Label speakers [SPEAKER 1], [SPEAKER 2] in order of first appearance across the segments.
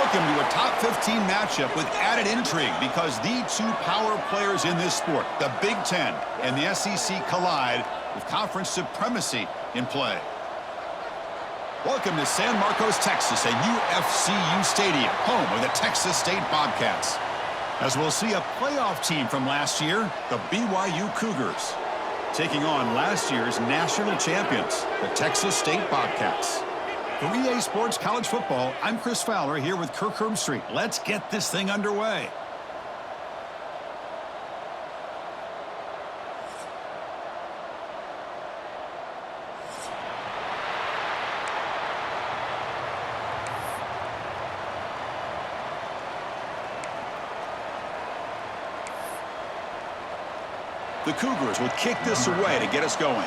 [SPEAKER 1] Welcome to a top 15 matchup with added intrigue because the two power players in this sport, the Big Ten and the SEC, collide with conference supremacy in play. Welcome to San Marcos, Texas, a UFCU stadium, home of the Texas State Bobcats. As we'll see a playoff team from last year, the BYU Cougars, taking on last year's national champions, the Texas State Bobcats. For EA Sports College Football, I'm Chris Fowler here with Kirk Herbstreit. Let's get this thing underway. The Cougars will kick this away to get us going.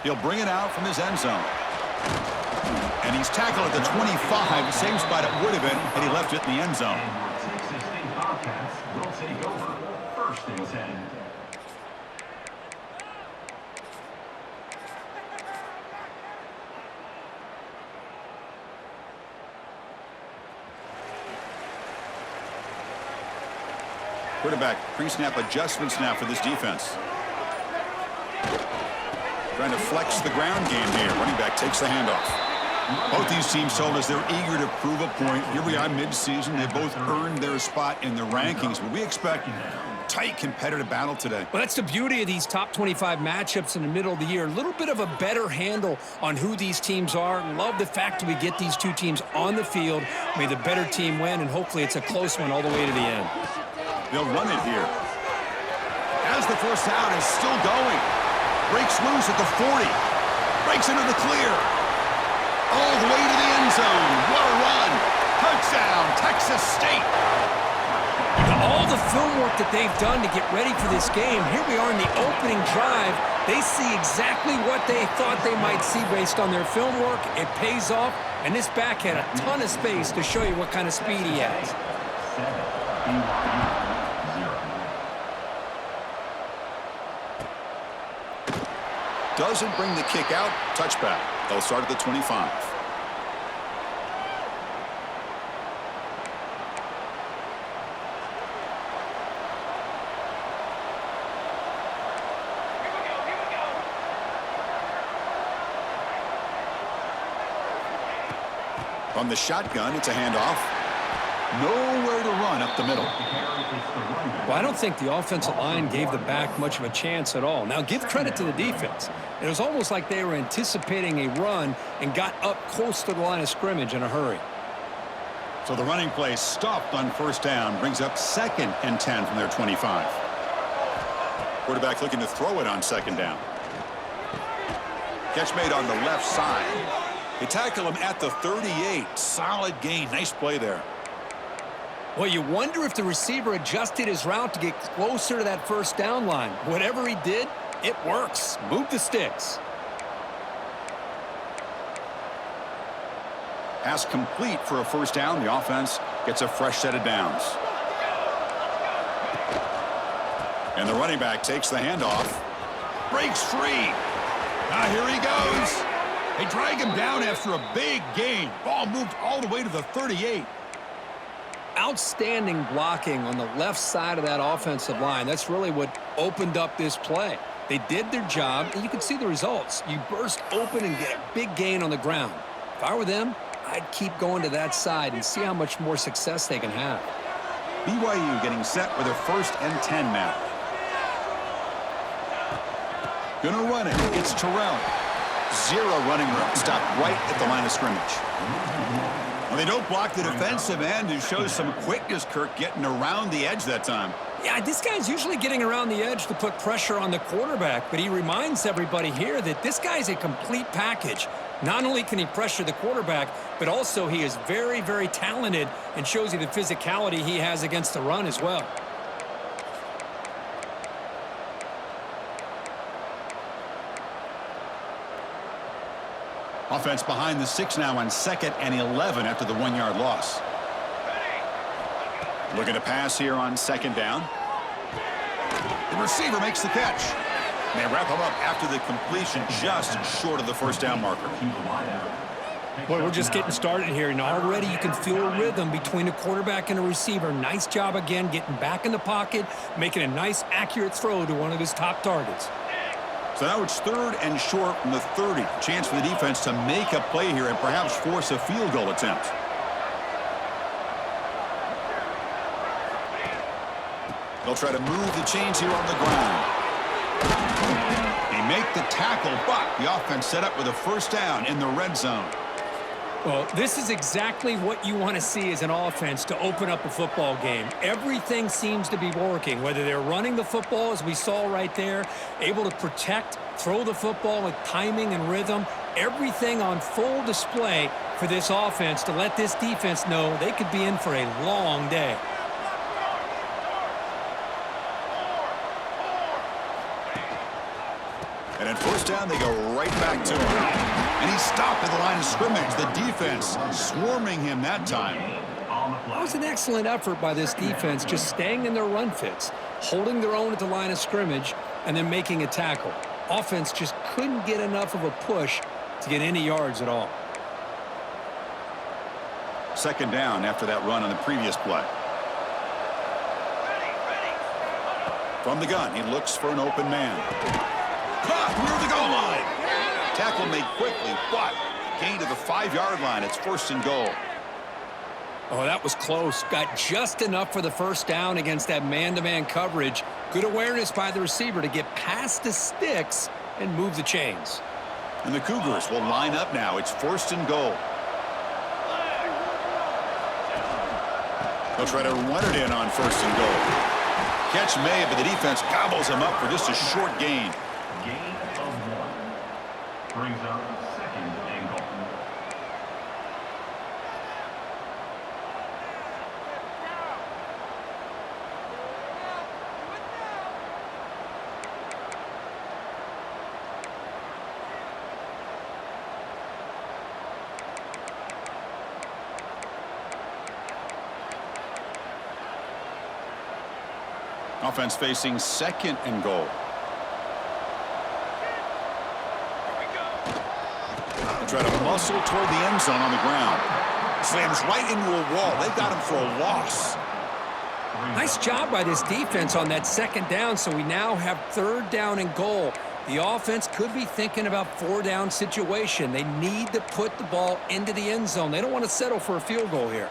[SPEAKER 1] He'll bring it out from his end zone. And he's tackled at the 25, same spot it would have been had he left it in the end zone.
[SPEAKER 2] Texas State Bobcats will take over 1st and 10.
[SPEAKER 1] Quarterback pre-snap adjustments now for this defense. Trying to flex the ground game here. Running back takes the handoff. Both these teams told us they're eager to prove a point. Here we are mid-season. They both earned their spot in the rankings, but we expect tight competitive battle today.
[SPEAKER 3] Well, that's the beauty of these top 25 matchups in the middle of the year. A little bit of a better handle on who these teams are. Love the fact that we get these two teams on the field. May the better team win, and hopefully it's a close one all the way to the end.
[SPEAKER 1] They'll run it here. As the first down is still going. Breaks loose at the 40. Breaks into the clear. All the way to the end zone. What a run. Touchdown, Texas State.
[SPEAKER 3] All the film work that they've done to get ready for this game, here we are in the opening drive. They see exactly what they thought they might see based on their film work. It pays off, and this back had a ton of space to show you what kind of speed he has.
[SPEAKER 1] Doesn't bring the kick out. Touchback. They'll start at the 25. From the shotgun, it's a handoff. Nowhere to run up the middle.
[SPEAKER 3] Well, I don't think the offensive line gave the back much of a chance at all. Now, give credit to the defense. It was almost like they were anticipating a run and got up close to the line of scrimmage in a hurry.
[SPEAKER 1] So the running play stopped on first down, brings up 2nd and 10 from their 25. Quarterback looking to throw it on 2nd down. Catch made on the left side. They tackle him at the 38. Solid gain. Nice play there.
[SPEAKER 3] Well, you wonder if the receiver adjusted his route to get closer to that first down line. Whatever he did, it works. Move the sticks.
[SPEAKER 1] Pass complete for a first down. The offense gets a fresh set of downs. And the running back takes the handoff. Breaks free. Now here he goes. They drag him down after a big gain. Ball moved all the way to the 38.
[SPEAKER 3] Outstanding blocking on the left side of that offensive line. That's really what opened up this play. They did their job, and you can see the results. You burst open and get a big gain on the ground. If I were them, I'd keep going to that side and see how much more success they can have.
[SPEAKER 1] BYU getting set with a 1st and 10 now. Gonna run it. It's Terrell. Zero running room. Stopped right at the line of scrimmage. Well, they don't block the defensive end. It shows some quickness, Kirk, getting around the edge that time.
[SPEAKER 3] Yeah, this guy's usually getting around the edge to put pressure on the quarterback, but he reminds everybody here that this guy's a complete package. Not only can he pressure the quarterback, but also he is very, very talented and shows you the physicality he has against the run as well.
[SPEAKER 1] Offense behind the 6 now on 2nd and 11 after the 1-yard loss. Looking to pass here on 2nd down. The receiver makes the catch. They wrap him up after the completion just short of the first down marker.
[SPEAKER 3] Boy, we're just getting started here, and already you can feel a rhythm between a quarterback and a receiver. Nice job again getting back in the pocket, making a nice, accurate throw to one of his top targets.
[SPEAKER 1] So now it's 3rd and short from the 30. Chance for the defense to make a play here and perhaps force a field goal attempt. They'll try to move the chains here on the ground. They make the tackle, but the offense set up with a first down in the red zone.
[SPEAKER 3] Well, this is exactly what you want to see as an offense to open up a football game. Everything seems to be working, whether they're running the football, as we saw right there, able to protect, throw the football with timing and rhythm, everything on full display for this offense to let this defense know they could be in for a long day.
[SPEAKER 1] And at first down, they go right back to him. And he stopped at the line of scrimmage. The defense swarming him that time.
[SPEAKER 3] That was an excellent effort by this defense, just staying in their run fits, holding their own at the line of scrimmage, and then making a tackle. Offense just couldn't get enough of a push to get any yards at all.
[SPEAKER 1] 2nd down after that run on the previous play. From the gun, he looks for an open man. Caught near the goal line. Tackle made quickly, but gain to the 5-yard line. It's 1st and goal.
[SPEAKER 3] Oh, that was close. Got just enough for the first down against that man-to-man coverage. Good awareness by the receiver to get past the sticks and move the chains.
[SPEAKER 1] And the Cougars will line up now. It's 1st and goal. They'll try to run it in on 1st and goal. Catch made, but the defense gobbles him up for just a short gain.
[SPEAKER 2] Gain of 1. Brings up 2nd and goal.
[SPEAKER 1] Offense facing 2nd and goal. Try to muscle toward the end zone on the ground. Slams right into a wall. They've got him for a loss.
[SPEAKER 3] Nice job by this defense on that 2nd down, so we now have 3rd down and goal. The offense could be thinking about 4-down situation. They need to put the ball into the end zone. They don't want to settle for a field goal here.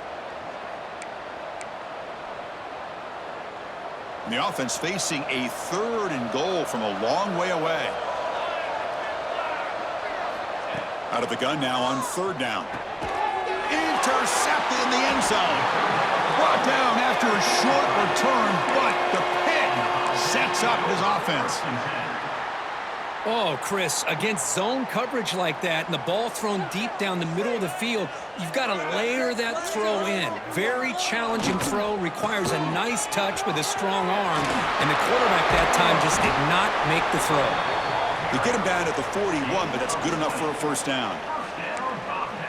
[SPEAKER 1] And the offense facing a 3rd and goal from a long way away. Out of the gun now on 3rd down. Intercepted in the end zone. Brought down after a short return, but the pick sets up his offense.
[SPEAKER 3] Oh, Chris, against zone coverage like that and the ball thrown deep down the middle of the field, you've got to layer that throw in. Very challenging throw, requires a nice touch with a strong arm, and the quarterback that time just did not make the throw.
[SPEAKER 1] They get him down at the 41, but that's good enough for a first down.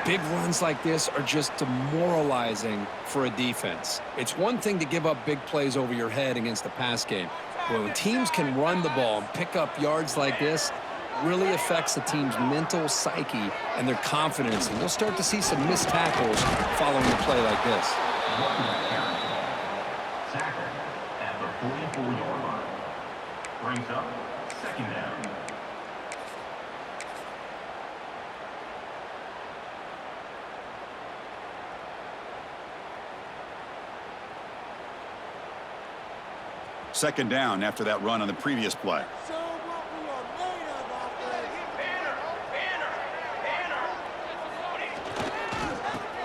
[SPEAKER 3] Big runs like this are just demoralizing for a defense. It's one thing to give up big plays over your head against the pass game. But when teams can run the ball and pick up yards like this, really affects the team's mental psyche and their confidence. And you'll start to see some missed tackles following a play like this.
[SPEAKER 2] Tackled at the 44-yard line. Brings up 2nd down.
[SPEAKER 1] Second down after that run on the previous play.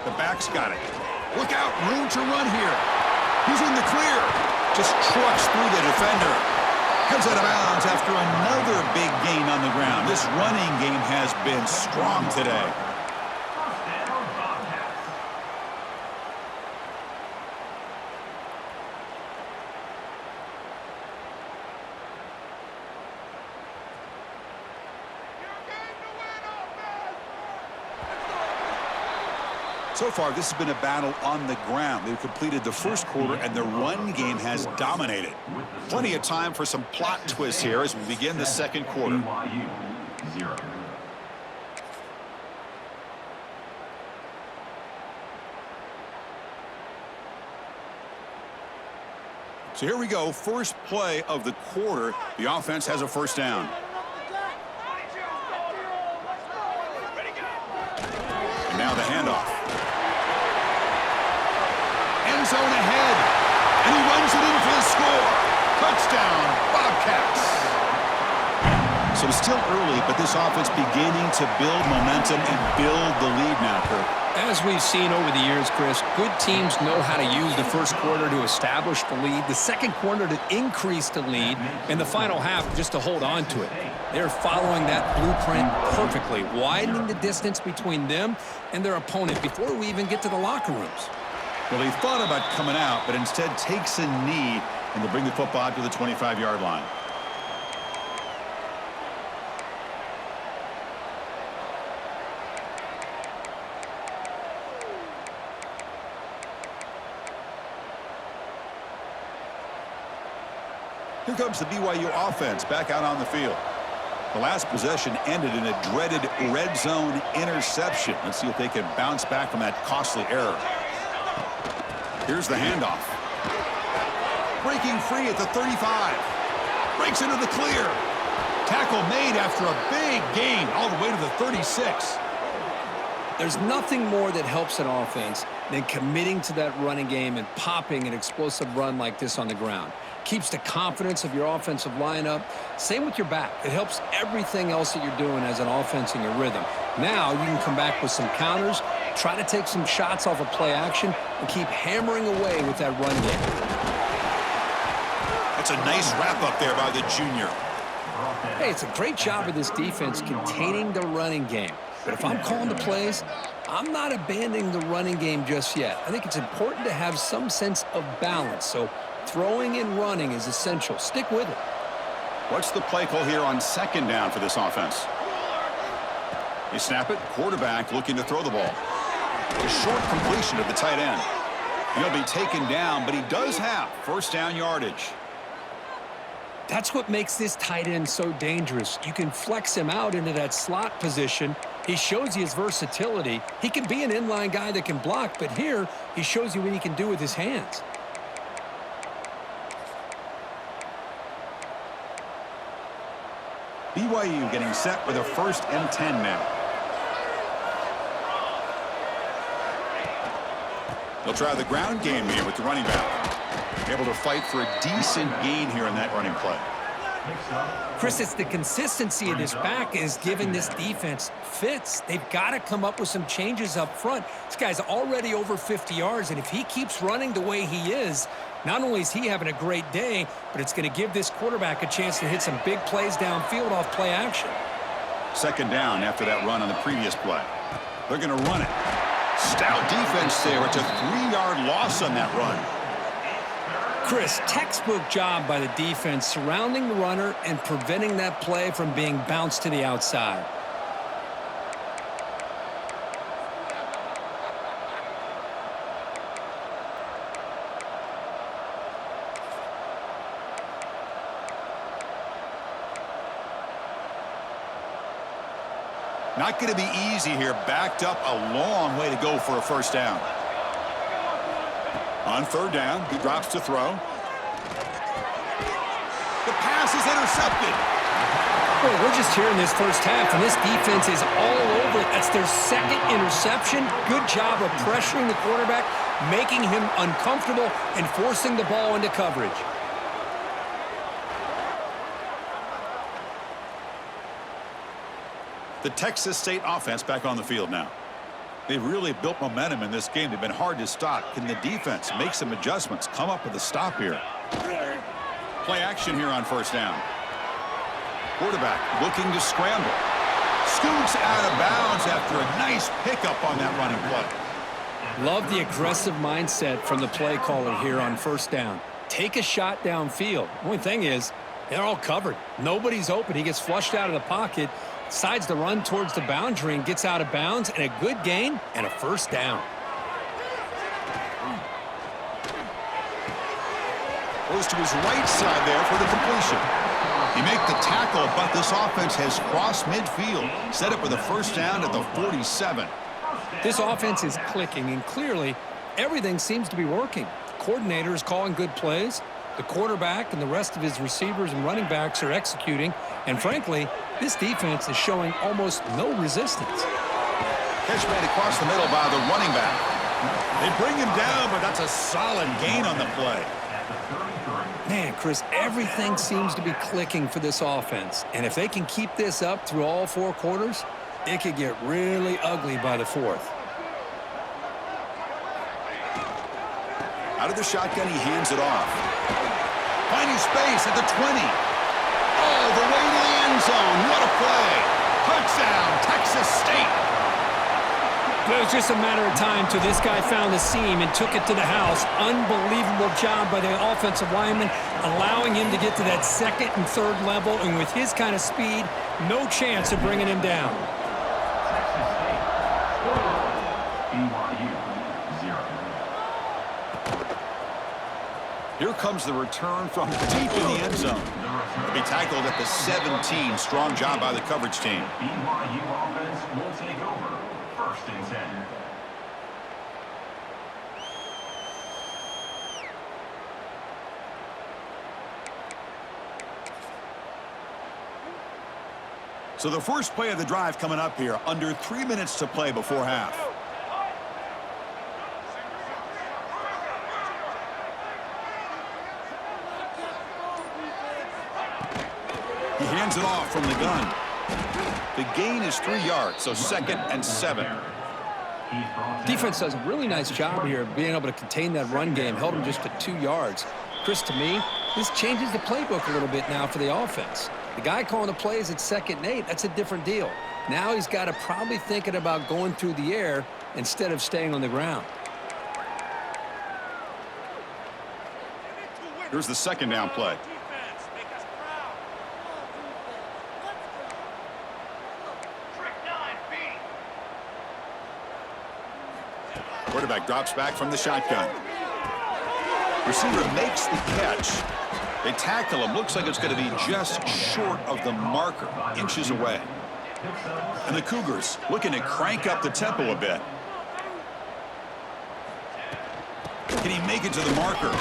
[SPEAKER 1] The back's got it. Look out, room to run here. He's in the clear. Just trucks through the defender. Comes out of bounds after another big gain on the ground. This running game has been strong today.
[SPEAKER 2] First down, Bobcats.
[SPEAKER 1] So far, this has been a battle on the ground. They've completed the first quarter, and the run game has dominated. Plenty of time for some plot twists here as we begin the second quarter.
[SPEAKER 2] BYU 0.
[SPEAKER 1] So here we go, first play of the quarter. The offense has a first down. And now the handoff. End zone ahead. And he runs it in for the score. Touchdown, Bobcats. So it's still early, but this offense beginning to build momentum and build the lead now, Kirk.
[SPEAKER 3] As we've seen over the years, Chris, good teams know how to use the first quarter to establish the lead, the second quarter to increase the lead, and the final half just to hold on to it. They're following that blueprint perfectly, widening the distance between them and their opponent before we even get to the locker rooms.
[SPEAKER 1] Well, he thought about coming out, but instead takes a knee, and they'll bring the football out to the 25-yard line. Here comes the BYU offense back out on the field. The last possession ended in a dreaded red zone interception. Let's see if they can bounce back from that costly error. Here's the handoff. Breaking free at the 35. Breaks into the clear. Tackle made after a big gain all the way to the 36.
[SPEAKER 3] There's nothing more that helps an offense than committing to that running game and popping an explosive run like this on the ground. Keeps the confidence of your offensive lineup. Same with your back. It helps everything else that you're doing as an offense in your rhythm. Now you can come back with some counters, try to take some shots off of play action, and keep hammering away with that run game.
[SPEAKER 1] That's a nice wrap-up there by the junior.
[SPEAKER 3] Hey, it's a great job of this defense containing the running game. But if I'm calling the plays, I'm not abandoning the running game just yet. I think it's important to have some sense of balance. So throwing and running is essential. Stick with it.
[SPEAKER 1] What's the play call here on second down for this offense? They snap it. Quarterback looking to throw the ball. A short completion to the tight end. He'll be taken down, but he does have first down yardage.
[SPEAKER 3] That's what makes this tight end so dangerous. You can flex him out into that slot position. He shows you his versatility. He can be an inline guy that can block, but here he shows you what he can do with his hands.
[SPEAKER 1] BYU getting set with a 1st and 10 now. They'll try the ground game here with the running back. Able to fight for a decent gain here in that running play.
[SPEAKER 3] Chris, it's the consistency of this back is giving this defense fits. They've got to come up with some changes up front. This guy's already over 50 yards, and if he keeps running the way he is, not only is he having a great day, but it's going to give this quarterback a chance to hit some big plays downfield off play action.
[SPEAKER 1] Second down after that run on the previous play. They're going to run it. Stout defense there. It's a 3-yard loss on that run.
[SPEAKER 3] Chris, textbook job by the defense surrounding the runner and preventing that play from being bounced to the outside.
[SPEAKER 1] Not going to be easy here. Backed up a long way to go for a first down. On third down, he drops to throw. The pass is intercepted.
[SPEAKER 3] Well, we're just here in this first half, and this defense is all over it. That's their second interception. Good job of pressuring the quarterback, making him uncomfortable, and forcing the ball into coverage.
[SPEAKER 1] The Texas State offense back on the field now. They've really built momentum in this game. They've been hard to stop. Can the defense make some adjustments, come up with a stop here? Play action here on first down. Quarterback looking to scramble. Scoots out of bounds after a nice pickup on that running play.
[SPEAKER 3] Love the aggressive mindset from the play caller here on first down. Take a shot downfield. The only thing is, they're all covered. Nobody's open. He gets flushed out of the pocket, decides to run towards the boundary and gets out of bounds, and a good gain and a first down.
[SPEAKER 1] Goes to his right side there for the completion. He makes the tackle, but this offense has crossed midfield. Set up with a first down at the 47.
[SPEAKER 3] This offense is clicking, and clearly everything seems to be working. The coordinator is calling good plays. The quarterback and the rest of his receivers and running backs are executing. And frankly, this defense is showing almost no resistance.
[SPEAKER 1] Catch made across the middle by the running back. They bring him down, but that's a solid gain on the play.
[SPEAKER 3] Man, Chris, everything seems to be clicking for this offense. And if they can keep this up through all 4 quarters, it could get really ugly by the 4th.
[SPEAKER 1] Out of the shotgun, he hands it off. Finding space at the 20. Oh, the way to the end zone. What a play. Touchdown, Texas State.
[SPEAKER 3] It was just a matter of time till this guy found the seam and took it to the house. Unbelievable job by the offensive lineman, allowing him to get to that 2nd and 3rd level. And with his kind of speed, no chance of bringing him down.
[SPEAKER 2] BYU 0.
[SPEAKER 1] Here comes the return from deep in the end zone. He'll be tackled at the 17. Strong job by the coverage team.
[SPEAKER 2] BYU offense will take over. 1st and 10.
[SPEAKER 1] So the first play of the drive coming up here. Under 3 minutes to play before half. He hands it off from the gun. The gain is 3 yards, so 2nd and 7.
[SPEAKER 3] Defense does a really nice job here of being able to contain that run game. Held him just to 2 yards. Chris, to me, this changes the playbook a little bit now for the offense. The guy calling the plays at 2nd and 8, that's a different deal. Now he's got to probably thinking about going through the air instead of staying on the ground.
[SPEAKER 1] Here's the 2nd down play. Quarterback drops back from the shotgun. Receiver makes the catch. They tackle him. Looks like it's going to be just short of the marker, inches away. And the Cougars looking to crank up the tempo a bit. Can he make it to the marker?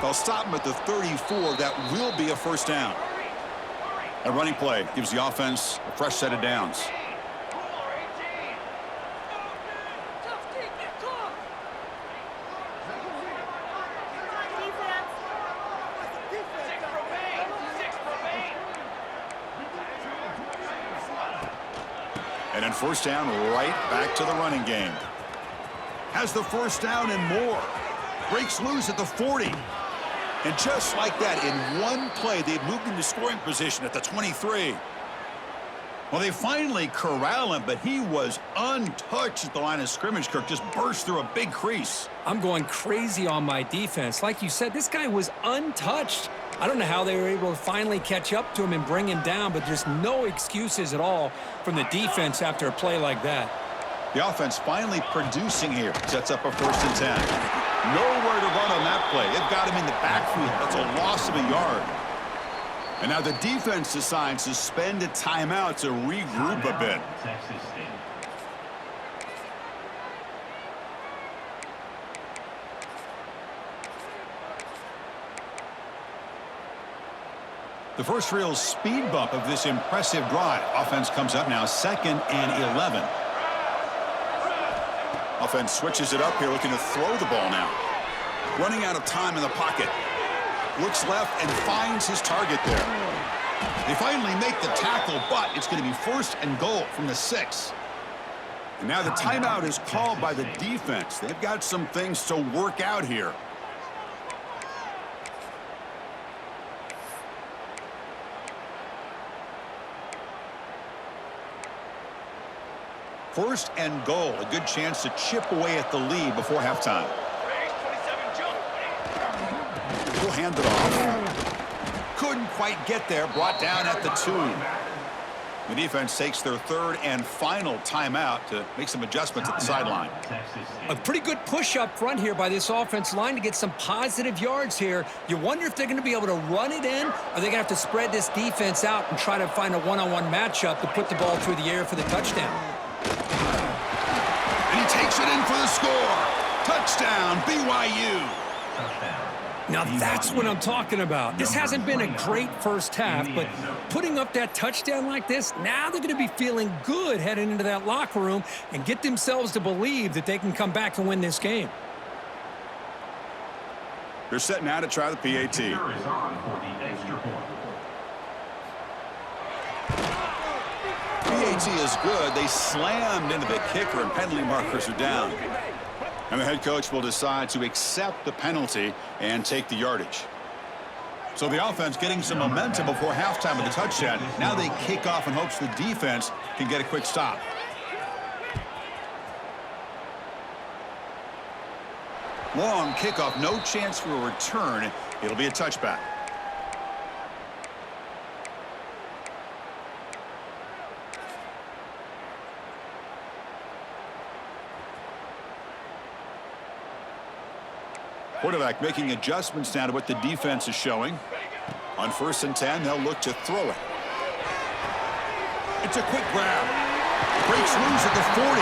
[SPEAKER 1] They'll stop him at the 34. That will be a first down. A running play gives the offense a fresh set of downs. And then first down, right back to the running game. Has the first down and more. Breaks loose at the 40. And just like that, in one play, they've moved into scoring position at the 23. Well, they finally corral him, but he was untouched at the line of scrimmage. Kirk just burst through a big crease.
[SPEAKER 3] I'm going crazy on my defense. Like you said, this guy was untouched. I don't know how they were able to finally catch up to him and bring him down, but there's no excuses at all from the defense after a play like that.
[SPEAKER 1] The offense finally producing here. Sets up a 1st and 10. Nowhere to run on that play. They've got him in the backfield. That's a loss of a yard. And now the defense decides to spend a timeout to regroup a bit.
[SPEAKER 2] Texas State.
[SPEAKER 1] The first real speed bump of this impressive drive. Offense comes up now 2nd and 11. Offense switches it up here, looking to throw the ball now. Running out of time in the pocket. Looks left and finds his target there. They finally make the tackle, but it's going to be 1st and goal from the 6. And now the timeout is called by the defense. They've got some things to work out here. First and goal, a good chance to chip away at the lead before halftime. He'll hand it off. Couldn't quite get there, brought down at the 2. The defense takes their third and final timeout to make some adjustments at the sideline.
[SPEAKER 3] A pretty good push up front here by this offense line to get some positive yards here. You wonder if they're going to be able to run it in, or they're going to have to spread this defense out and try to find a one-on-one matchup to put the ball through the air for the touchdown.
[SPEAKER 1] And he takes it in for the score. Touchdown, BYU.
[SPEAKER 3] Now that's what I'm talking about. This hasn't been a great first half, but putting up that touchdown like this, now they're going to be feeling good heading into that locker room and get themselves to believe that they can come back and win this game.
[SPEAKER 1] They're set now to try the PAT. PAT is good. They slammed into the kicker and penalty markers are down. And the head coach will decide to accept the penalty and take the yardage. So the offense getting some momentum before halftime with the touchdown. Now they kick off in hopes the defense can get a quick stop. Long kickoff, no chance for a return. It'll be a touchback. Quarterback making adjustments now to what the defense is showing. On 1st and 10, they'll look to throw it. It's a quick grab. Breaks loose at the 40.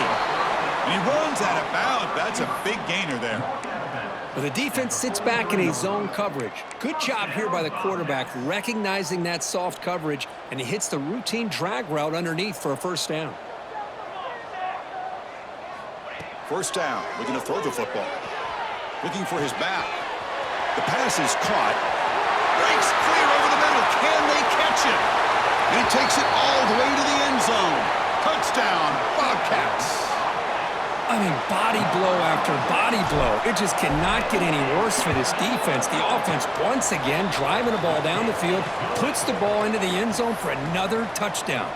[SPEAKER 1] And he runs out of bounds. That's a big gainer there.
[SPEAKER 3] Well, the defense sits back in a zone coverage. Good job here by the quarterback recognizing that soft coverage, and he hits the routine drag route underneath for a first down.
[SPEAKER 1] First down, looking to throw the football. Looking for his back. The pass is caught. Breaks clear over the middle. Can they catch it? And he takes it all the way to the end zone. Touchdown, Bobcats.
[SPEAKER 3] I mean, body blow after body blow. It just cannot get any worse for this defense. The offense, once again, driving the ball down the field, puts the ball into the end zone for another touchdown.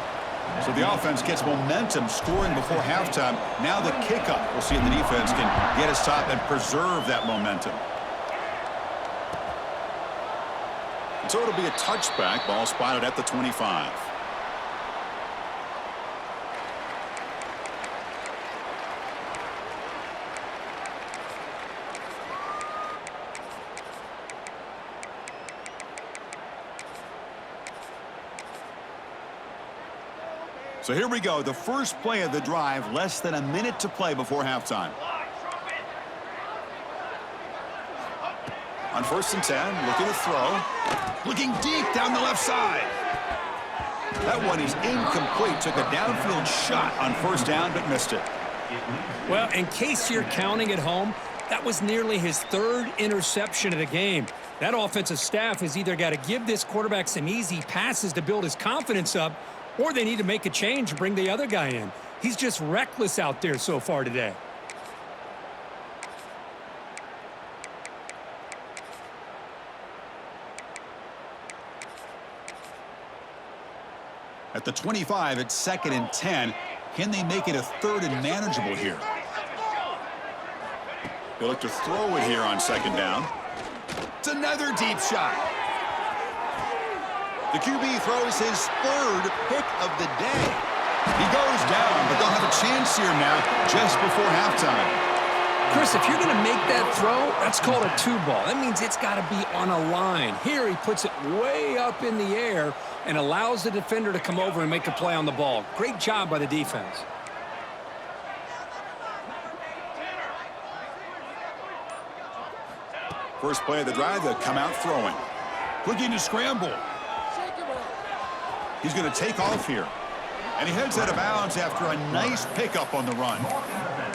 [SPEAKER 1] So the offense gets momentum scoring before halftime. Now the kickoff. We'll see if the defense can get a stop and preserve that momentum. So it'll be a touchback. Ball spotted at the 25. So here we go, the first play of the drive, less than a minute to play before halftime. On 1st and 10, looking to throw. Looking deep down the left side. That one is incomplete. Took a downfield shot on 1st down, but missed it.
[SPEAKER 3] Well, in case you're counting at home, that was nearly his 3rd interception of the game. That offensive staff has either got to give this quarterback some easy passes to build his confidence up, or they need to make a change and bring the other guy in. He's just reckless out there so far today.
[SPEAKER 1] At the 25, it's 2nd and 10. Can they make it a 3rd and manageable here? They look to throw it here on 2nd down. It's another deep shot. The QB throws his 3rd pick of the day. He goes down, but they'll have a chance here now just before halftime.
[SPEAKER 3] Chris, if you're going to make that throw, that's called a 2-ball. That means it's got to be on a line. Here he puts it way up in the air and allows the defender to come over and make a play on the ball. Great job by the defense.
[SPEAKER 1] First play of the drive, they'll come out throwing. Looking to scramble. He's going to take off here. And he heads out of bounds after a nice pickup on the run.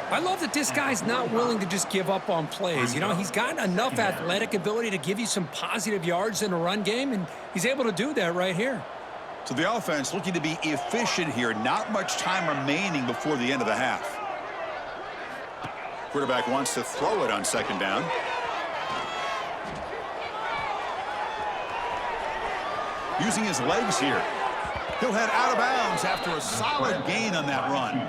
[SPEAKER 3] I love that this guy's not willing to just give up on plays. You know, he's got enough athletic ability to give you some positive yards in a run game, and he's able to do that right here.
[SPEAKER 1] So the offense looking to be efficient here. Not much time remaining before the end of the half. Quarterback wants to throw it on 2nd down. Using his legs here. He'll head out of bounds after a solid gain on that run.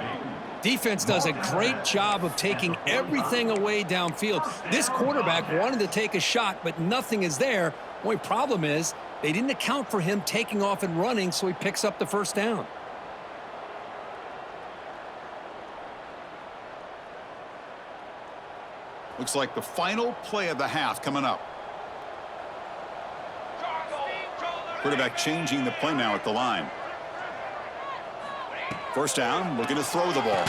[SPEAKER 3] Defense does a great job of taking everything away downfield. This quarterback wanted to take a shot, but nothing is there. Only problem is they didn't account for him taking off and running, so he picks up the 1st down.
[SPEAKER 1] Looks like the final play of the half coming up. Quarterback changing the play now at the line. First down, looking to throw the ball.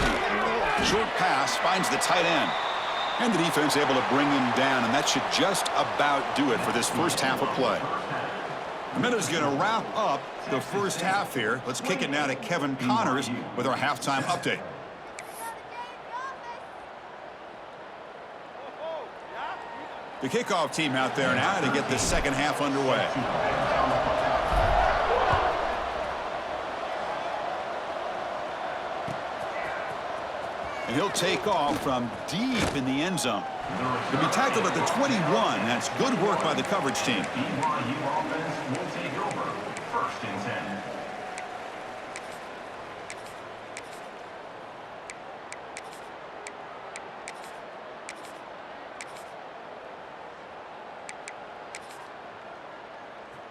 [SPEAKER 1] Short pass finds the tight end. And the defense able to bring him down, and that should just about do it for this first half of play. The minute's going to wrap up the first half here. Let's kick it now to Kevin Connors with our halftime update. The kickoff team out there now to get the second half underway. And he'll take off from deep in the end zone. He'll be tackled at the 21. That's good work by the coverage team.
[SPEAKER 2] BYU offense will take over. First and 10.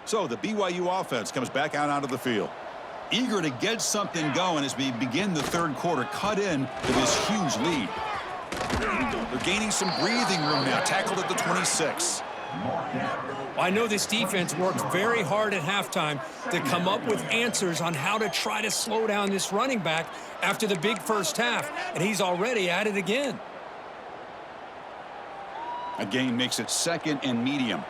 [SPEAKER 1] So the BYU offense comes back out onto the field. Eager to get something going as we begin the third quarter. Cut in to this huge lead. They're gaining some breathing room now. Tackled at the 26.
[SPEAKER 3] I know this defense worked very hard at halftime to come up with answers on how to try to slow down this running back after the big first half, and he's already at it again.
[SPEAKER 1] A gain makes it second and medium.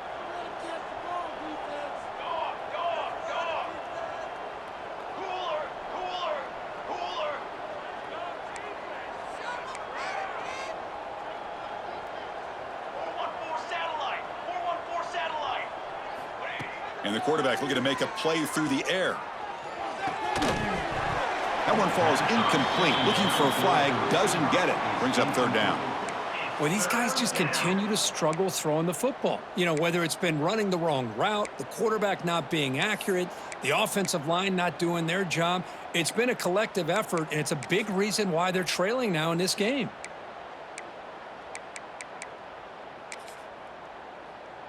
[SPEAKER 1] And the quarterback looking to make a play through the air. That one falls incomplete. Looking for a flag. Doesn't get it. Brings up third down.
[SPEAKER 3] Well, these guys just continue to struggle throwing the football. You know, whether it's been running the wrong route, the quarterback not being accurate, the offensive line not doing their job. It's been a collective effort, and it's a big reason why they're trailing now in this game.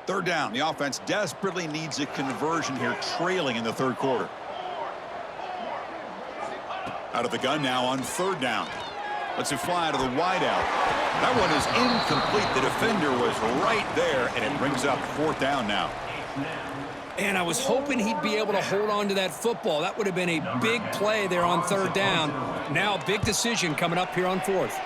[SPEAKER 1] Third down. The offense desperately needs a conversion here, trailing in the third quarter. Out of the gun now on third down. Lets it fly to the wideout. That one is incomplete. The defender was right there, and it brings up fourth down now.
[SPEAKER 3] And I was hoping he'd be able to hold on to that football. That would have been a big play there on third down. Now a big decision coming up here on fourth.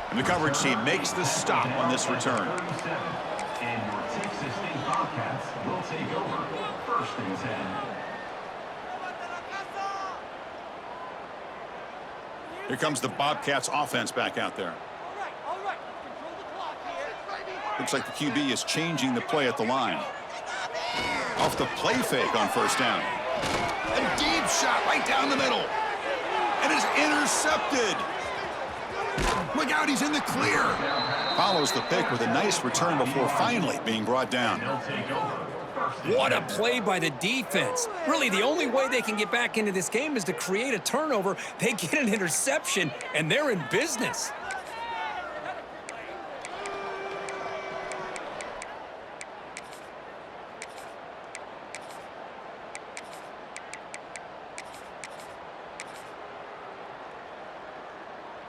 [SPEAKER 1] And the coverage team makes the stop on this return.
[SPEAKER 2] And your Texas State Bobcats will take over. First and 10.
[SPEAKER 1] Here comes the Bobcats offense back out there. Looks like the QB is changing the play at the line. Off the play fake on first down. A deep shot right down the middle. And it's intercepted. Look out, he's in the clear. Follows the pick with a nice return before finally being brought down.
[SPEAKER 3] What a play by the defense. Really, the only way they can get back into this game is to create a turnover. They get an interception, and they're in business.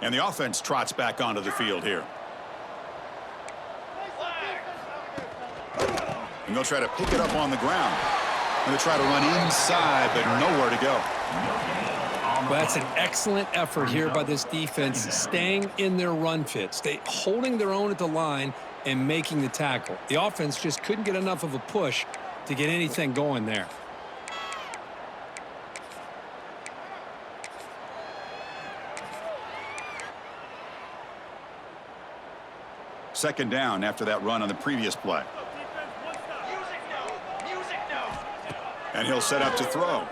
[SPEAKER 1] And the offense trots back onto the field here. And they'll try to pick it up on the ground. And they'll try to run inside, but nowhere to go.
[SPEAKER 3] Well, that's an excellent effort here by this defense, staying in their run fit, holding their own at the line and making the tackle. The offense just couldn't get enough of a push to get anything going there.
[SPEAKER 1] Second down after that run on the previous play. And he'll set up to throw.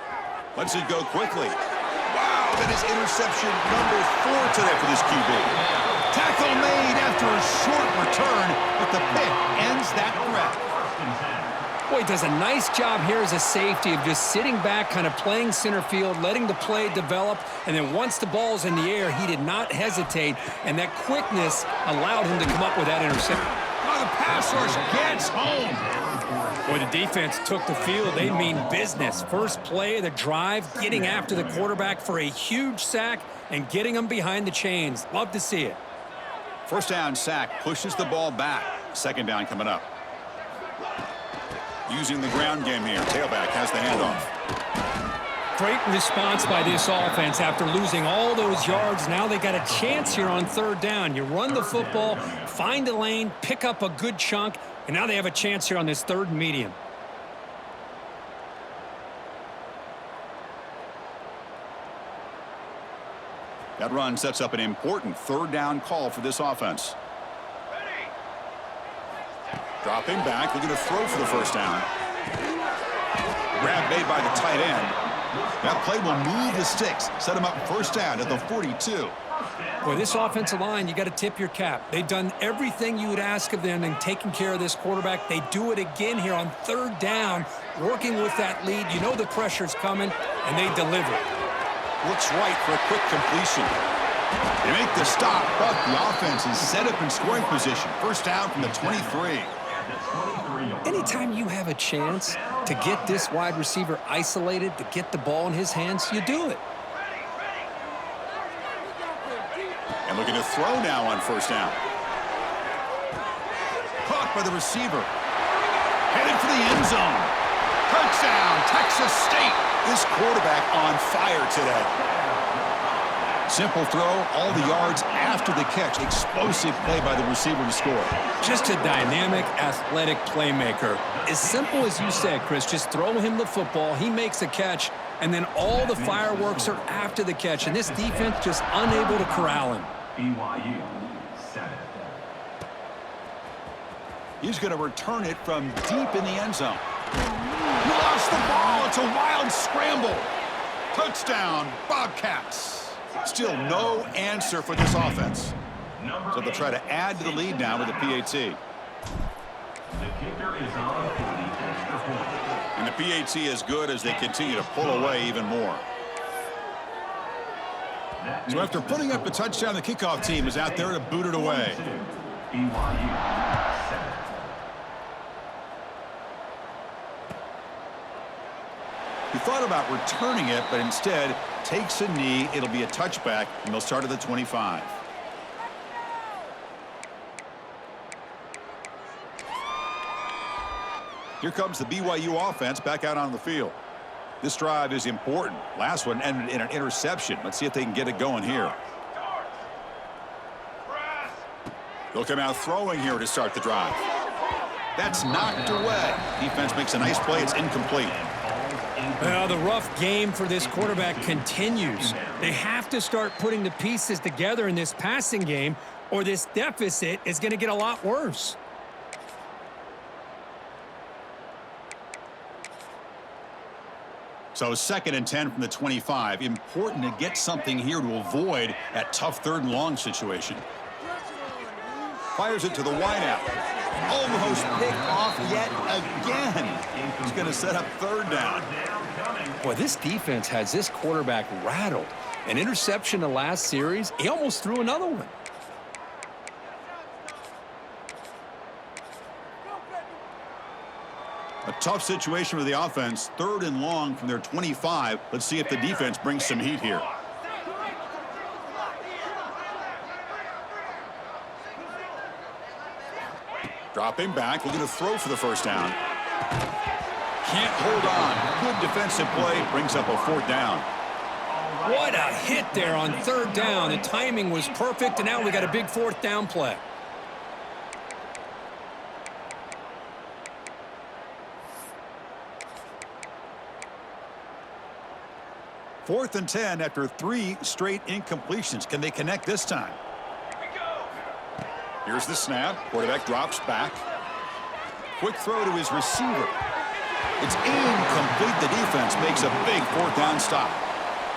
[SPEAKER 1] Lets it go quickly. Wow, that is interception number 4 today for this QB. Tackle made after a short return, but the pick ends that threat.
[SPEAKER 3] Boy, he does a nice job here as a safety of just sitting back, kind of playing center field, letting the play develop, and then once the ball's in the air, he did not hesitate, and that quickness allowed him to come up with that interception.
[SPEAKER 1] Oh, the pass rush gets home.
[SPEAKER 3] Boy, the defense took the field. They mean business. First play of the drive, getting after the quarterback for a huge sack and getting him behind the chains. Love to see it.
[SPEAKER 1] First down sack pushes the ball back. Second down coming up. Using the ground game here. Tailback has the handoff.
[SPEAKER 3] Great response by this offense after losing all those yards. Now they got a chance here on third down. You run the football, find a lane, pick up a good chunk, and now they have a chance here on this third and medium.
[SPEAKER 1] That run sets up an important third down call for this offense. Dropping back, looking to throw for the first down. Grab made by the tight end. That play will move the sticks, set him up first down at the 42.
[SPEAKER 3] Boy, this offensive line, you got to tip your cap. They've done everything you would ask of them in taking care of this quarterback. They do it again here on third down, working with that lead. You know the pressure's coming, and they deliver.
[SPEAKER 1] Looks right for a quick completion. They make the stop, but the offense is set up in scoring position. First down from the 23.
[SPEAKER 3] Anytime you have a chance to get this wide receiver isolated, to get the ball in his hands, you do it.
[SPEAKER 1] And looking to throw now on first down. Caught by the receiver. Headed for the end zone. Touchdown, Texas State. This quarterback on fire today. Simple throw, all the yards after the catch. Explosive play by the receiver to score.
[SPEAKER 3] Just a dynamic, athletic playmaker. As simple as you said, Chris, just throw him the football, he makes a catch, and then all the fireworks are after the catch, and this defense just unable to corral him.
[SPEAKER 2] BYU, 7.
[SPEAKER 1] He's going to return it from deep in the end zone. He lost the ball. It's a wild scramble. Touchdown, Bobcats. Still no answer for this offense. So they'll try to add to the lead now with the PAT.
[SPEAKER 2] The kicker is on for the extra point.
[SPEAKER 1] And the PAT is good as they continue to pull away even more. So after putting up a touchdown, the kickoff team is out there to boot it away.
[SPEAKER 2] BYU, 7.
[SPEAKER 1] He thought about returning it, but instead takes a knee. It'll be a touchback, and they'll start at the 25. Here comes the BYU offense back out on the field. This drive is important. Last one ended in an interception. Let's see if they can get it going here. They'll come out throwing here to start the drive. That's knocked away. Defense makes a nice play. It's incomplete.
[SPEAKER 3] Well, the rough game for this quarterback continues. They have to start putting the pieces together in this passing game, or this deficit is going to get a lot worse.
[SPEAKER 1] So 2nd and 10 from the 25. Important to get something here to avoid that tough third and long situation. Fires it to the wideout. Almost picked off yet again. He's going to set up third down.
[SPEAKER 3] Boy, this defense has this quarterback rattled. An interception the last series. He almost threw another one.
[SPEAKER 1] A tough situation for the offense. 3rd and long from their 25. Let's see if the defense brings some heat here. Dropping back, looking to throw for the first down. Can't hold on. Good defensive play, brings up a 4th down.
[SPEAKER 3] What a hit there on 3rd down. The timing was perfect, and now we got a big 4th down play.
[SPEAKER 1] Fourth and 10 after 3 straight incompletions. Can they connect this time? Here's the snap. Quarterback drops back. Quick throw to his receiver. It's incomplete. The defense makes a big 4th down stop.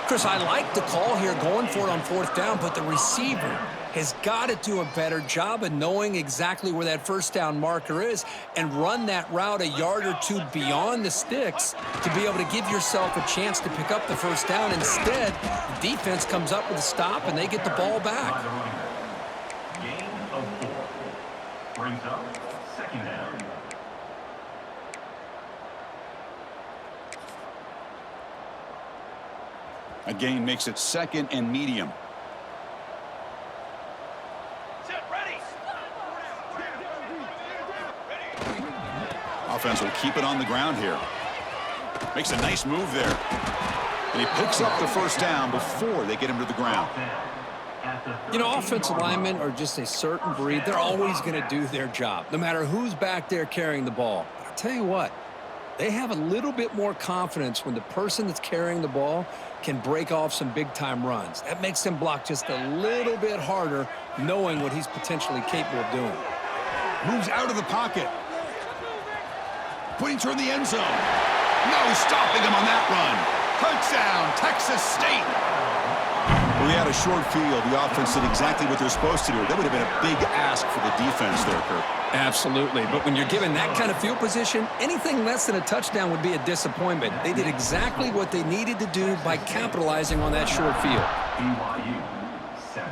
[SPEAKER 3] Chris, I like the call here going for it on 4th down, but the receiver has got to do a better job of knowing exactly where that first down marker is and run that route a yard or two beyond the sticks to be able to give yourself a chance to pick up the first down. Instead, the defense comes up with a stop and they get the ball back.
[SPEAKER 2] Gain of 4. Brings up second down.
[SPEAKER 1] A gain makes it second and medium. Offense will keep it on the ground here. Makes a nice move there. And he picks up the first down before they get him to the ground.
[SPEAKER 3] You know, offensive linemen are just a certain breed. They're always going to do their job, no matter who's back there carrying the ball. But I'll tell you what, they have a little bit more confidence when the person that's carrying the ball can break off some big-time runs. That makes them block just a little bit harder, knowing what he's potentially capable of doing.
[SPEAKER 1] Moves out of the pocket. Putting toward the end zone. No stopping him on that run. Touchdown, Texas State. We had a short field. The offense did exactly what they're supposed to do. That would have been a big ask for the defense there, Kurt.
[SPEAKER 3] Absolutely. But when you're given that kind of field position, anything less than a touchdown would be a disappointment. They did exactly what they needed to do by capitalizing on that short field.
[SPEAKER 2] BYU 7.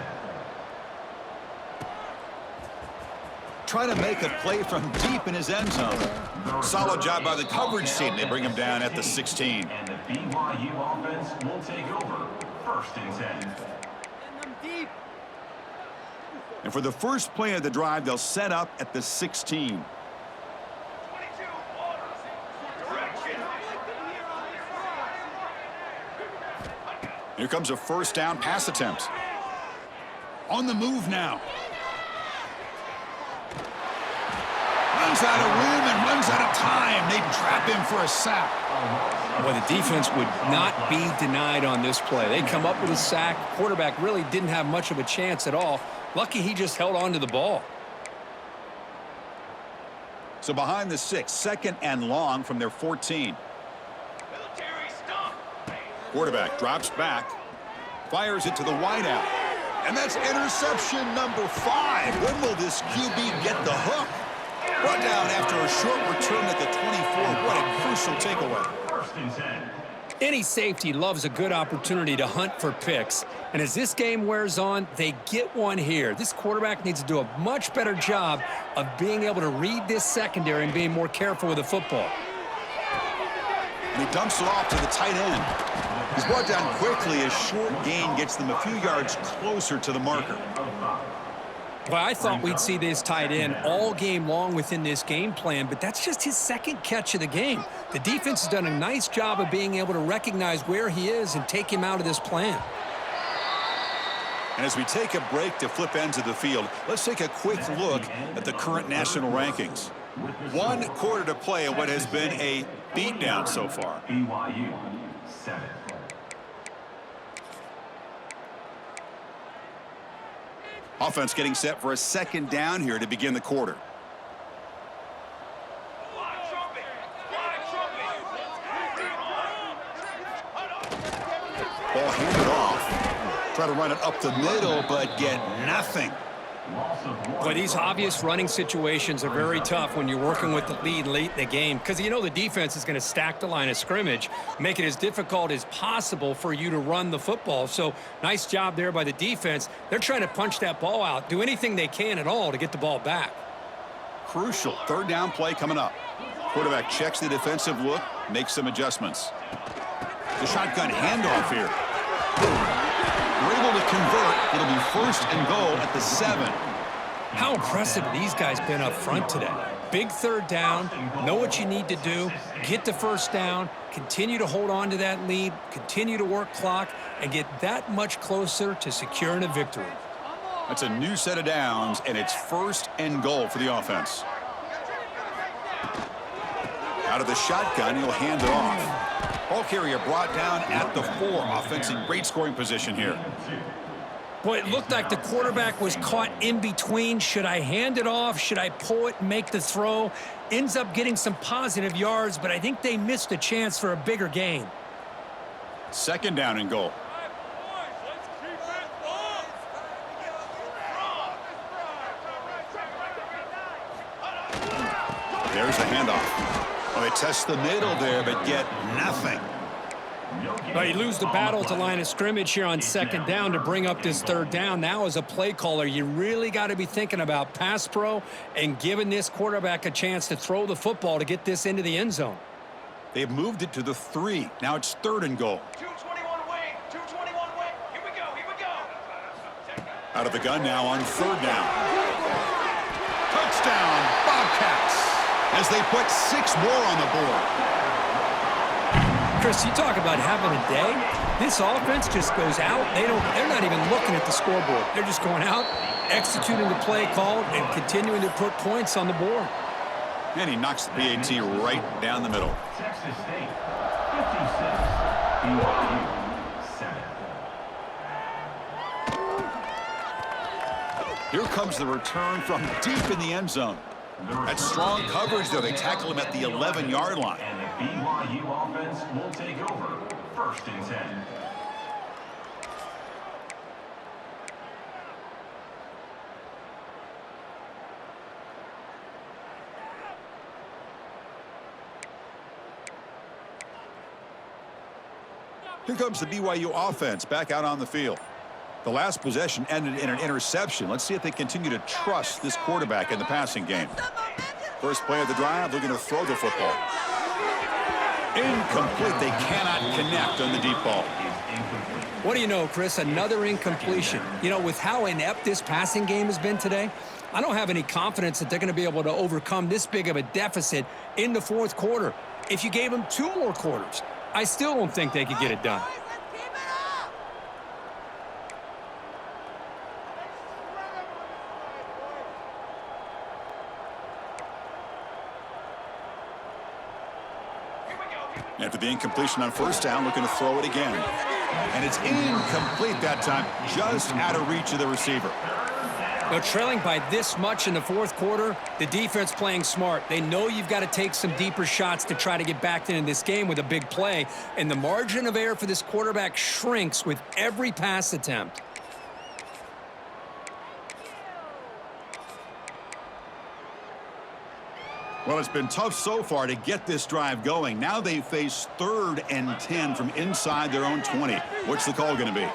[SPEAKER 1] Try to make a play from deep in his end zone. Solid job by the coverage team. They bring him down at the 16.
[SPEAKER 2] And the BYU offense will take over. First and 10.
[SPEAKER 1] And for the first play of the drive, they'll set up at the 16. Here comes a first down pass attempt. On the move now. Runs out of room and runs out of time. They trap him for a sack.
[SPEAKER 3] Well, the defense would not be denied on this play. They come up with a sack. Quarterback really didn't have much of a chance at all. Lucky he just held on to the ball.
[SPEAKER 1] So behind the 6, second and long from their 14. Quarterback drops back. Fires it to the wideout. And that's interception number 5. When will this QB get the hook? Brought down after a short return at the 24. What a crucial takeaway.
[SPEAKER 2] First and 10.
[SPEAKER 3] Any safety loves a good opportunity to hunt for picks. And as this game wears on, they get one here. This quarterback needs to do a much better job of being able to read this secondary and being more careful with the football.
[SPEAKER 1] And he dumps it off to the tight end. He's brought down quickly. A short gain gets them a few yards closer to the marker.
[SPEAKER 3] Well, I thought we'd see this tight end all game long within this game plan, but that's just his second catch of the game. The defense has done a nice job of being able to recognize where he is and take him out of this plan.
[SPEAKER 1] And as we take a break to flip ends of the field, let's take a quick look at the current national rankings. 1 quarter to play in what has been a beatdown so far.
[SPEAKER 2] BYU 7.
[SPEAKER 1] Offense getting set for a second down here to begin the quarter. Ball handed off. Try to run it up the middle, but get nothing.
[SPEAKER 3] But these obvious running situations are very tough when you're working with the lead late in the game because you know the defense is going to stack the line of scrimmage, make it as difficult as possible for you to run the football. So nice job there by the defense. They're trying to punch that ball out, do anything they can at all to get the ball back.
[SPEAKER 1] Crucial third down play coming up. Quarterback checks the defensive look, makes some adjustments. The shotgun handoff here. We're able to convert. It'll be first and goal at the 7.
[SPEAKER 3] How impressive have these guys been up front today? Big third down, know what you need to do, get the first down, continue to hold on to that lead, continue to work clock, and get that much closer to securing a victory.
[SPEAKER 1] That's a new set of downs, and it's first and goal for the offense. Out of the shotgun, he'll hand it off. Ball carrier brought down at the 4. Offense in great scoring position here.
[SPEAKER 3] Boy, it looked like the quarterback was caught in between. Should I hand it off? Should I pull it and make the throw? Ends up getting some positive yards, but I think they missed a chance for a bigger gain.
[SPEAKER 1] Second down and goal. There's the handoff. Well, they test the middle there, but get nothing.
[SPEAKER 3] Well, you lose the battle at the line of scrimmage here on second down to bring up this third down. Now, as a play caller, you really got to be thinking about pass pro and giving this quarterback a chance to throw the football to get this into the end zone.
[SPEAKER 1] They've moved it to the 3. Now it's 3rd and goal.
[SPEAKER 2] 221 away. 221 away. Here we go. Here we go.
[SPEAKER 1] Out of the gun now on 3rd down. Touchdown, Bobcats, as they put 6 more on the board.
[SPEAKER 3] Chris, you talk about having a day. This offense just goes out. They're not even looking at the scoreboard. They're just going out, executing the play called, and continuing to put points on the board.
[SPEAKER 1] And he knocks the PAT right down the middle.
[SPEAKER 2] Texas State, 56. BYU, 7.
[SPEAKER 1] Here comes the return from deep in the end zone. That strong coverage, though. They tackle him at the 11-yard line.
[SPEAKER 2] And the BYU offense will take over. 1st and 10.
[SPEAKER 1] Here comes the BYU offense back out on the field. The last possession ended in an interception. Let's see if they continue to trust this quarterback in the passing game. First play of the drive, looking to throw the football. Incomplete. They cannot connect on the deep ball.
[SPEAKER 3] What do you know, Chris? Another incompletion. You know, with how inept this passing game has been today, I don't have any confidence that they're going to be able to overcome this big of a deficit in the 4th quarter. If you gave them 2 more quarters, I still don't think they could get it done.
[SPEAKER 1] After the incompletion on 1st down, looking to throw it again. And it's incomplete that time, just out of reach of the receiver.
[SPEAKER 3] Now, trailing by this much in the 4th quarter, the defense playing smart. They know you've got to take some deeper shots to try to get back into this game with a big play. And the margin of error for this quarterback shrinks with every pass attempt.
[SPEAKER 1] Well, it's been tough so far to get this drive going. Now they face 3rd and 10 from inside their own 20. What's the call going to be?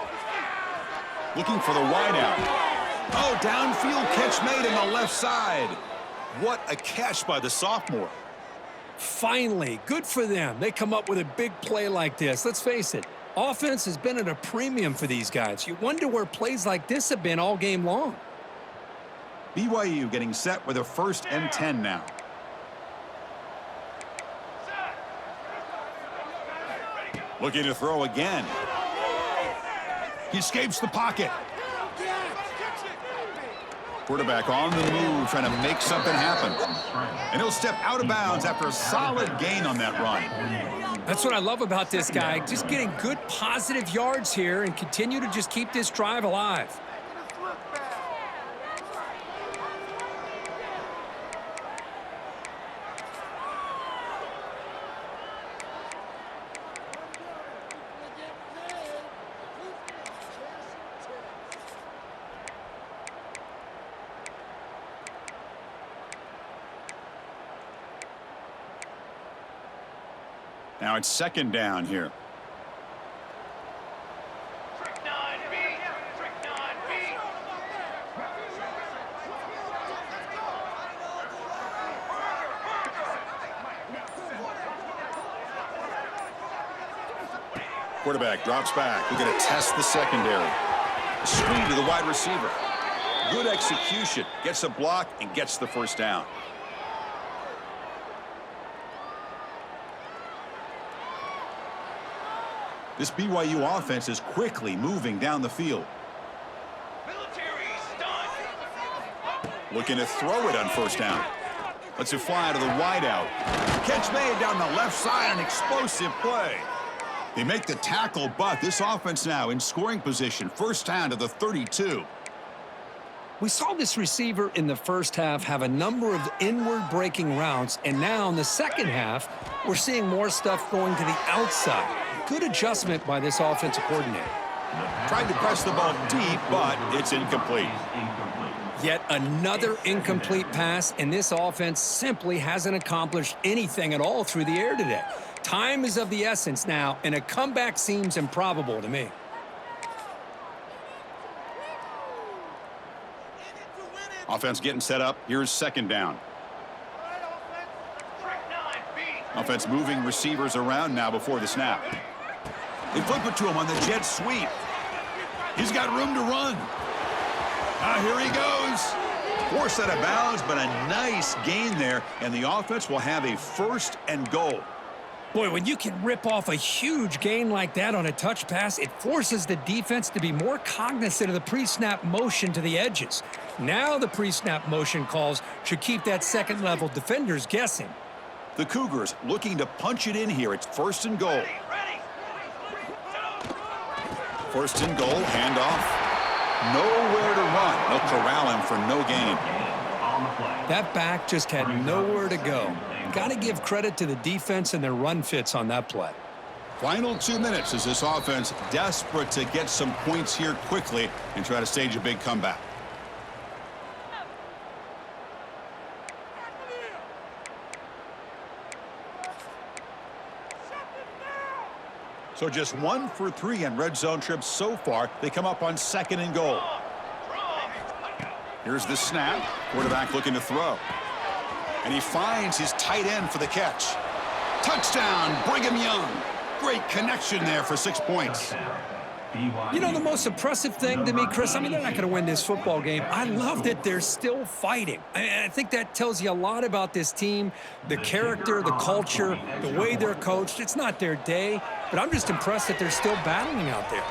[SPEAKER 1] Looking for the wideout. Oh, downfield catch made on the left side. What a catch by the sophomore.
[SPEAKER 3] Finally, good for them. They come up with a big play like this. Let's face it, offense has been at a premium for these guys. You wonder where plays like this have been all game long.
[SPEAKER 1] BYU getting set with a 1st and 10 now. Looking to throw again. He escapes the pocket. Quarterback on the move, trying to make something happen. And he'll step out of bounds after a solid gain on that run.
[SPEAKER 3] That's what I love about this guy. Just getting good positive yards here and continue to just keep this drive alive.
[SPEAKER 1] Now it's 2nd down here. Quarterback drops back. We're going to test the secondary. Screen to the wide receiver. Good execution. Gets a block and gets the 1st down. This BYU offense is quickly moving down the field. Looking to throw it on 1st down. Lets it fly to the wideout. Catch made down the left side, an explosive play. They make the tackle, but this offense now in scoring position. 1st down to the 32.
[SPEAKER 3] We saw this receiver in the 1st half have a number of inward breaking routes, and now in the 2nd half, we're seeing more stuff going to the outside. Good adjustment by this offensive coordinator.
[SPEAKER 1] Tried to press the ball deep, but it's incomplete.
[SPEAKER 3] Yet another incomplete pass, and this offense simply hasn't accomplished anything at all through the air today. Time is of the essence now, and a comeback seems improbable to me.
[SPEAKER 1] Offense getting set up. Here's second down. Offense moving receivers around now before the snap. They flip it to him on the jet sweep. He's got room to run. Here he goes. Forced out of bounds, but a nice gain there, and the offense will have a first and goal.
[SPEAKER 3] Boy, when you can rip off a huge gain like that on a touch pass, it forces the defense to be more cognizant of the pre-snap motion to the edges. Now the pre-snap motion calls should keep that second-level defenders guessing.
[SPEAKER 1] The Cougars looking to punch it in here. It's first and goal. First and goal, handoff. Nowhere to run. They'll corral him for no gain.
[SPEAKER 3] That back just had nowhere to go. Got to give credit to the defense and their run fits on that play.
[SPEAKER 1] Final 2 minutes as this offense desperate to get some points here quickly and try to stage a big comeback. So just 1 for 3 on red zone trips so far. They come up on second and goal. Here's the snap. Quarterback looking to throw. And he finds his tight end for the catch. Touchdown, Brigham Young. Great connection there for 6 points.
[SPEAKER 3] You know, the most impressive thing to me, Chris, I mean, they're not going to win this football game. I love that they're still fighting. I think that tells you a lot about this team, the character, the culture, the way they're coached. It's not their day, but I'm just impressed that they're still battling out there.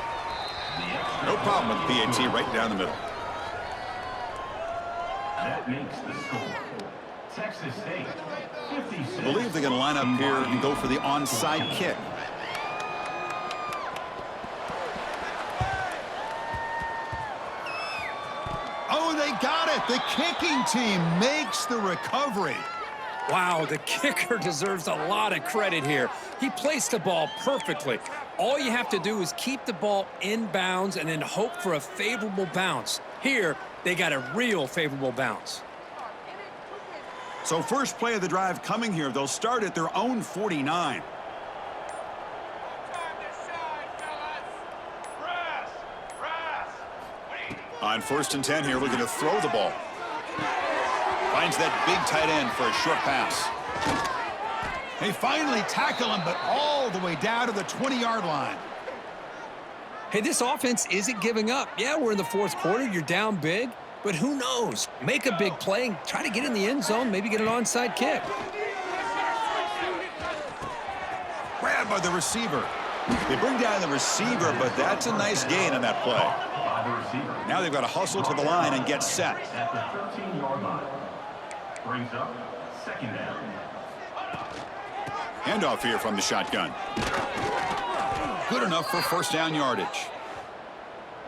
[SPEAKER 1] No problem with the PAT right down the middle.
[SPEAKER 2] That makes the score. Texas State, 56.
[SPEAKER 1] I believe they're going to line up here and go for the onside kick. Oh, they got it. The kicking team makes the recovery.
[SPEAKER 3] Wow, the kicker deserves a lot of credit here. He placed the ball perfectly. All you have to do is keep the ball in bounds and then hope for a favorable bounce. Here, they got a real favorable bounce.
[SPEAKER 1] So first play of the drive coming here. They'll start at their own 49. On first and 10 here, looking to throw the ball. Finds that big tight end for a short pass. They finally tackle him, but all the way down to the 20-yard line.
[SPEAKER 3] Hey, this offense isn't giving up. Yeah, we're in the fourth quarter. You're down big, but who knows? Make a big play and try to get in the end zone, maybe get an onside kick.
[SPEAKER 1] Grabbed by the receiver. They bring down the receiver, but that's a nice gain on that play. Now they've got to hustle to the line and get set.
[SPEAKER 2] At the 13-yard line. Brings up second down.
[SPEAKER 1] Handoff here from the shotgun. Good enough for first down yardage.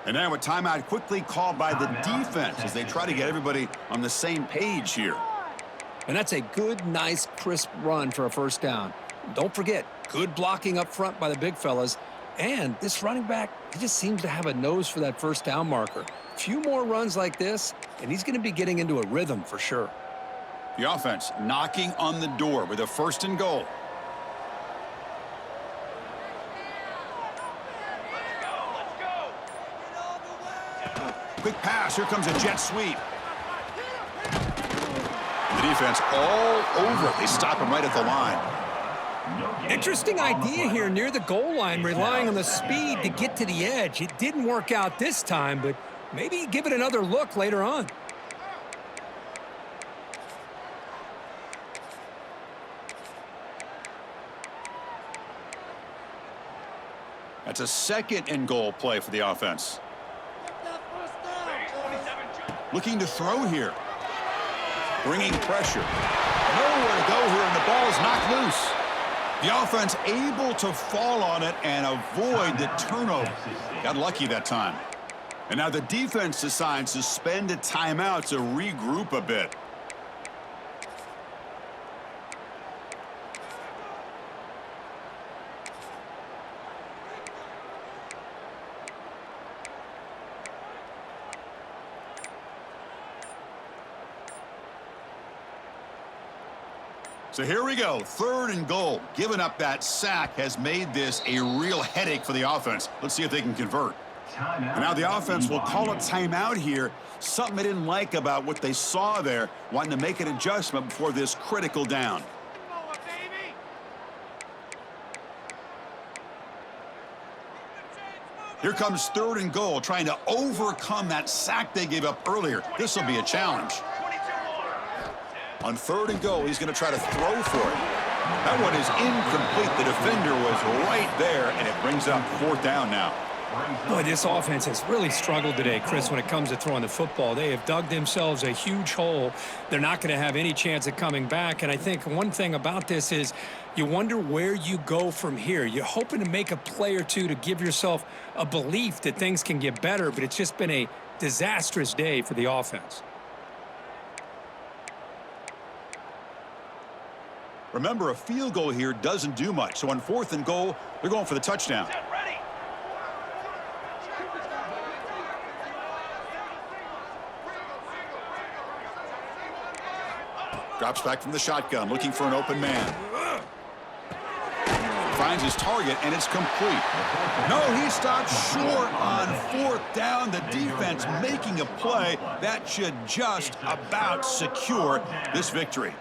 [SPEAKER 1] And now a timeout quickly called by the defense as they try to get everybody on the same page here.
[SPEAKER 3] And that's a good, nice, crisp run for a first down. Don't forget, good blocking up front by the big fellas. And this running back, he just seems to have a nose for that first down marker. A few more runs like this, and he's going to be getting into a rhythm for sure.
[SPEAKER 1] The offense knocking on the door with a first and goal. Quick pass. Here comes a jet sweep. The defense all over it. They stop him right at the line.
[SPEAKER 3] Interesting idea here near the goal line, relying on the speed to get to the edge. It didn't work out this time, but maybe give it another look later on.
[SPEAKER 1] That's a second and goal play for the offense. Looking to throw here. Bringing pressure. Nowhere to go here, and the ball is knocked loose. The offense able to fall on it and avoid the turnover. Got lucky that time. And now the defense decides to spend a timeout to regroup a bit. So here we go, 3rd and goal. Giving up that sack has made this a real headache for the offense. Let's see if they can convert. And now the offense will call a timeout here. Something they didn't like about what they saw there, wanting to make an adjustment before this critical down. Here comes 3rd and goal, trying to overcome that sack they gave up earlier. This will be a challenge. On 3rd and goal, he's going to try to throw for it. That one is incomplete. The defender was right there, and it brings up 4th down now.
[SPEAKER 3] Boy, this offense has really struggled today, Chris, when it comes to throwing the football. They have dug themselves a huge hole. They're not going to have any chance of coming back. And I think one thing about this is you wonder where you go from here. You're hoping to make a play or two to give yourself a belief that things can get better, but it's just been a disastrous day for the offense.
[SPEAKER 1] Remember, a field goal here doesn't do much. So on 4th and goal, they're going for the touchdown. Drops back from the shotgun, looking for an open man. Finds his target, and it's complete. No, he stopped short on 4th down. The defense making a play that should just about secure this victory.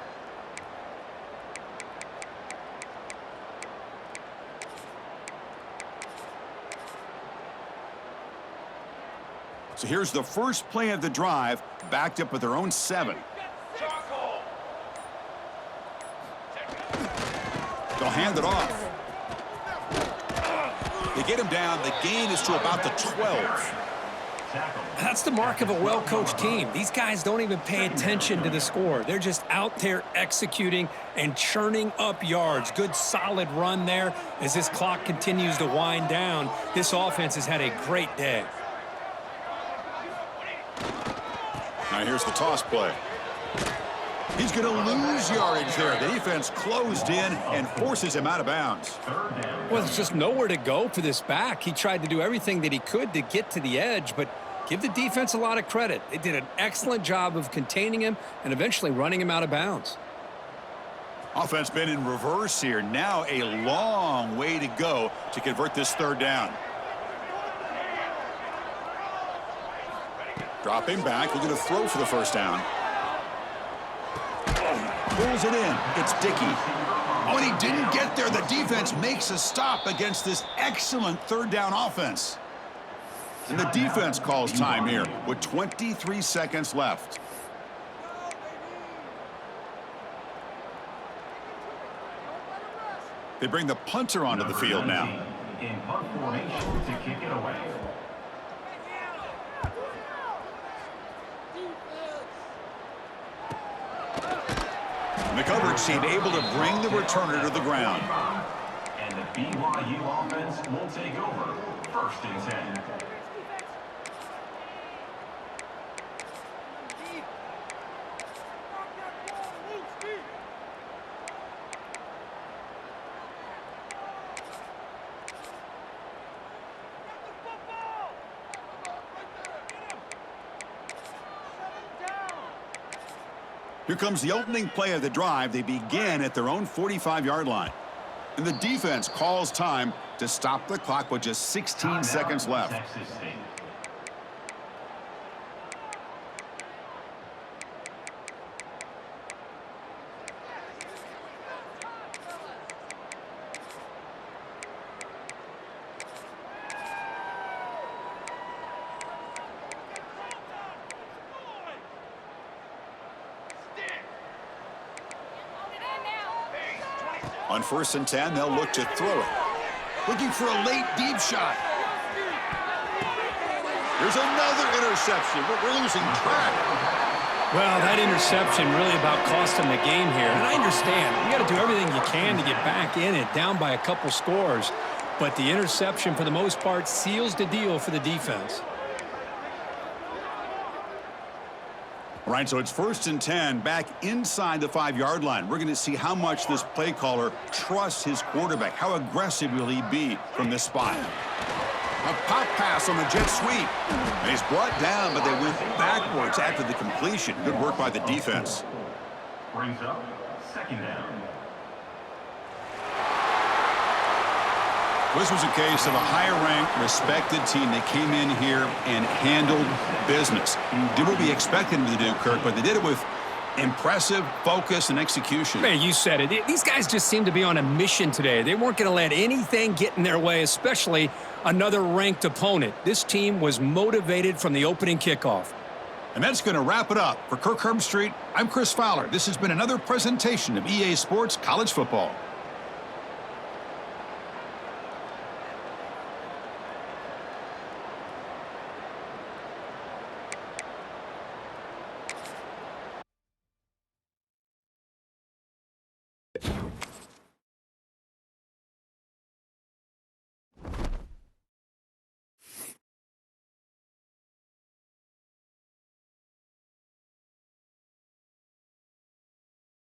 [SPEAKER 1] So here's the first play of the drive, backed up with their own 7. They'll hand it off. They get him down. The gain is to about the 12.
[SPEAKER 3] That's the mark of a well-coached team. These guys don't even pay attention to the score. They're just out there executing and churning up yards. Good, solid run there. As this clock continues to wind down, this offense has had a great day.
[SPEAKER 1] Now here's the toss play. He's going to lose yardage there. The defense closed in and forces him out of bounds.
[SPEAKER 3] Well, there's just nowhere to go for this back. He tried to do everything that he could to get to the edge, but give the defense a lot of credit. They did an excellent job of containing him and eventually running him out of bounds.
[SPEAKER 1] Offense been in reverse here. Now a long way to go to convert this 3rd down. Dropping back, looking to throw for the 1st down. Pulls it in. It's Dickey. Oh, and he didn't get there. The defense makes a stop against this excellent 3rd down offense. And the defense calls time here with 23 seconds left. They bring the punter onto the field now.
[SPEAKER 2] In punt formation to kick it away.
[SPEAKER 1] The coverage team able to bring the returner to the ground.
[SPEAKER 2] And the BYU offense will take over. 1st and 10.
[SPEAKER 1] Here comes the opening play of the drive. They begin at their own 45-yard line. And the defense calls time to stop the clock with just 16 seconds left. On 1st and 10, they'll look to throw it. Looking for a late deep shot. There's another interception. We're losing track.
[SPEAKER 3] Well, that interception really about cost them the game here. And I understand. You got to do everything you can to get back in it, down by a couple scores. But the interception, for the most part, seals the deal for the defense.
[SPEAKER 1] All right, so it's 1st and 10 back inside the 5-yard line. We're going to see how much this play caller trusts his quarterback. How aggressive will he be from this spot? A pop pass on the jet sweep. And he's brought down, but they went backwards after the completion. Good work by the defense.
[SPEAKER 2] Brings up 2nd down.
[SPEAKER 1] This was a case of a higher-ranked, respected team that came in here and handled business. Did what we expected them to do, Kirk, but they did it with impressive focus and execution.
[SPEAKER 3] Man, you said it. These guys just seem to be on a mission today. They weren't going to let anything get in their way, especially another ranked opponent. This team was motivated from the opening kickoff.
[SPEAKER 1] And that's going to wrap it up. For Kirk Herbstreit, I'm Chris Fowler. This has been another presentation of EA Sports College Football.